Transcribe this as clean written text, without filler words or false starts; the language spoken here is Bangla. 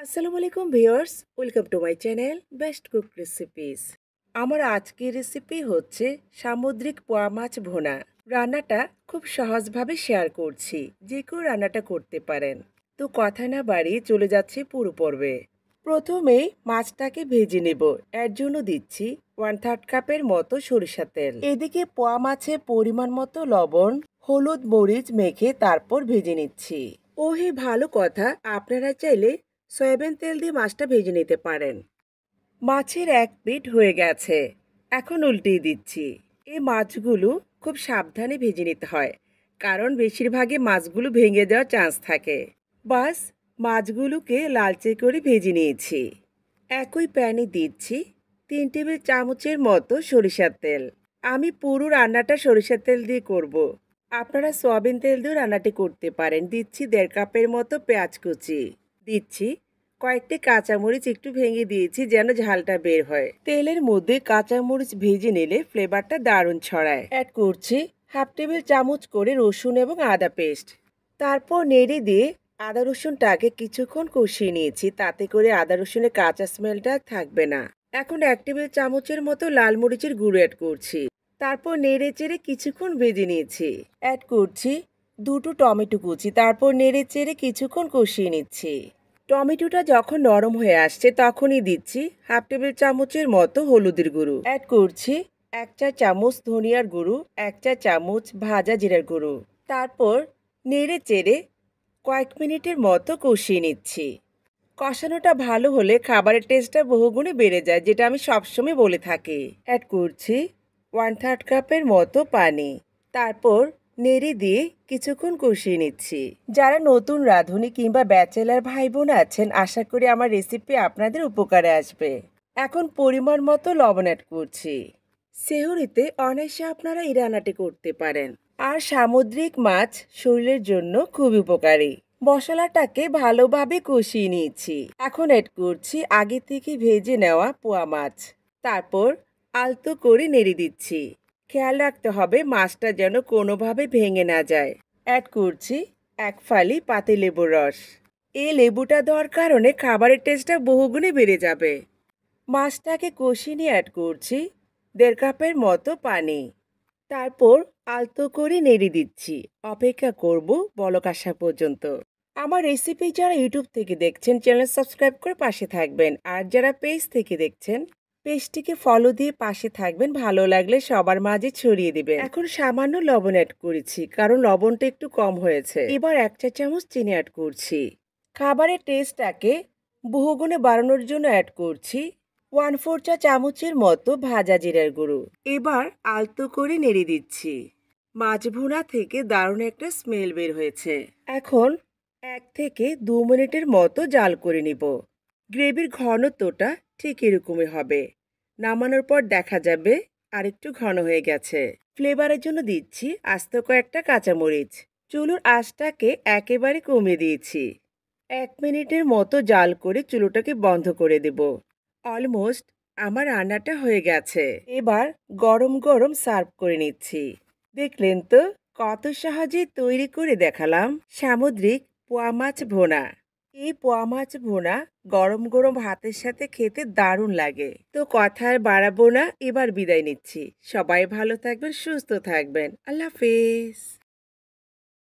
আসসালামু আলাইকুম viewers, welcome to my channel best cook recipes. আমার আজকের রেসিপি হচ্ছে সামুদ্রিক পোয়া মাছ ভুনা। রান্নাটা খুব সহজভাবে শেয়ার করছি, যে কেউ রান্নাটা করতে পারেন। তো কথা না বাড়িয়ে চলে যাচ্ছে পুরো পর্বে। প্রথমেই মাছটাকে ভেজে নেব। এর জন্য দিচ্ছি 1/3 কাপের মতো সরিষার তেল। এদিকে পোয়া মাছে পরিমাণ মতো লবণ, হলুদ, মরিচ মেখে তারপর ভেজে নিচ্ছি। ওহে ভালো কথা, আপনারা চাইলে সয়াবিন তেল দিয়ে মাছটা ভেজে নিতে পারেন। মাছের এক পিঠ হয়ে গেছে, এখন উল্টিয়ে দিচ্ছি। এই মাছগুলো খুব সাবধানে ভেজে নিতে হয়, কারণ বেশিরভাগই মাছগুলো ভেঙে যাওয়ার চান্স থাকে। বাস, মাছগুলোকে লালচে করে ভেজে নিয়েছি। একই প্যানে দিচ্ছি 3 টেবিল চামচের মতো সরিষার তেল। আমি পুরো রান্নাটা সরিষার তেল দিয়ে করব। আপনারা সয়াবিন তেল দিয়েও রান্নাটি করতে পারেন। দিচ্ছি 1.5 কাপের মতো পেঁয়াজ কুচি। দিচ্ছি কয়েকটি কাঁচামরিচ, একটু ভেঙে দিয়েছি যেন ঝালটা বের হয়। তেলের মধ্যে কাঁচামরিচ ভেজে নিলে ফ্লেভারটা দারুণ ছড়ায়। অ্যাড করছি 1/2 টেবিল চামচ করে রসুন এবং আদা পেস্ট। তারপর নেড়ে দিয়ে আদা রসুনটাকে কিছুক্ষণ কষিয়ে নিয়েছি, তাতে করে আদা রসুনের কাঁচা স্মেলটা থাকবে না। এখন 1 টেবিল চামচের মতো লাল মরিচের গুঁড়ো অ্যাড করছি। তারপর নেড়ে চেড়ে কিছুক্ষণ ভেজে নিয়েছি। অ্যাড করছি 2টো টমেটো কুচি। তারপর নেড়ে চেড়ে কিছুক্ষণ কষিয়ে নিচ্ছি। টমেটোটা যখন নরম হয়ে আসছে তখনই দিচ্ছি 1/2 টেবিল চামচের মতো হলুদের গুঁড়ো। অ্যাড করছি 1 চা চামচ ধনিয়ার গুঁড়ো, 1 চা চামচ ভাজা জিরার গুঁড়ো। তারপর নেড়ে চেড়ে কয়েক মিনিটের মতো কষিয়ে নিচ্ছি। কষানোটা ভালো হলে খাবারের টেস্টটা বহুগুণে বেড়ে যায়, যেটা আমি সবসময় বলে থাকি। অ্যাড করছি 1/3 কাপের মতো পানি। তারপর নেড়ে দিয়ে কিছুক্ষণ কষিয়ে নিচ্ছি। যারা নতুন রাঁধুনি কিংবা ব্যাচেলার ভাই বোন আছেন, আশা করি আমার রেসিপি আপনাদের উপকারে আসবে। এখন পরিমাণ মতো লবণ অ্যাড করছি। সেহরিতে অনায়াসে আপনারা এই রান্নাটি করতে পারেন। আর সামুদ্রিক মাছ শরীরের জন্য খুব উপকারী। মশলাটাকে ভালোভাবে কষিয়ে নিয়েছি। এখন অ্যাড করছি আগে থেকে ভেজে নেওয়া পোয়া মাছ। তারপর আলতো করে নেড়ে দিচ্ছি। খেয়াল রাখতে হবে মাছটা যেন কোনোভাবে ভেঙে না যায়। অ্যাড করছি 1 ফালি পাতিলেবুর রস। এই লেবুটা দেওয়ার কারণে খাবারের টেস্টটা বহুগুণে বেড়ে যাবে। মাছটাকে কষিয়ে নিয়ে অ্যাড করছি 1.5 কাপের মতো পানি। তারপর আলতো করে নেড়ে দিচ্ছি। অপেক্ষা করব বলক আসা পর্যন্ত। আমার রেসিপি যারা ইউটিউব থেকে দেখছেন, চ্যানেল সাবস্ক্রাইব করে পাশে থাকবেন। আর যারা পেজ থেকে দেখছেন, পেজটিকে ফলো দিয়ে পাশে থাকবেন। ভালো লাগলে সবার মাঝে ছড়িয়ে দিবেন। এখন সামান্য লবণ অ্যাড করেছি, কারণ লবণটা একটু কম হয়েছে। এবার 1 চা চামচ চিনি অ্যাড করছি। খাবারের টেস্টটাকে বহুগুণে বাড়ানোর জন্য অ্যাড করছি 1/4 চা চামচের মতো ভাজা জিরার গুঁড়ো। এবার আলতো করে নেড়ে দিচ্ছি। মাছ ভুনা থেকে দারুণ একটা স্মেল বের হয়েছে। এখন 1 থেকে 2 মিনিটের মতো জাল করে নিব। গ্রেভির ঘনত্বটা ঠিক এরকমই হবে। নামানোর পর দেখা যাবে আরেকটু ঘন হয়ে গেছে। ফ্লেভারের জন্য দিচ্ছি আস্ত কয়েকটা কাঁচামরিচ। চুলোর আঁচটাকে একেবারে কমিয়ে দিয়েছি। 1 মিনিটের মতো জাল করে চুলোটাকে বন্ধ করে দেব। অলমোস্ট আমার রান্নাটা হয়ে গেছে। এবার গরম গরম সার্ভ করে নিচ্ছি। দেখলেন তো কত সহজে তৈরি করে দেখালাম সামুদ্রিক পোয়া মাছ ভুনা। এই পোয়া মাছ ভুনা গরম গরম ভাতের সাথে খেতে দারুণ লাগে। তো কথা আর বাড়াবো না, এবার বিদায় নিচ্ছি। সবাই ভালো থাকবেন, সুস্থ থাকবেন। আল্লাহ হাফেজ।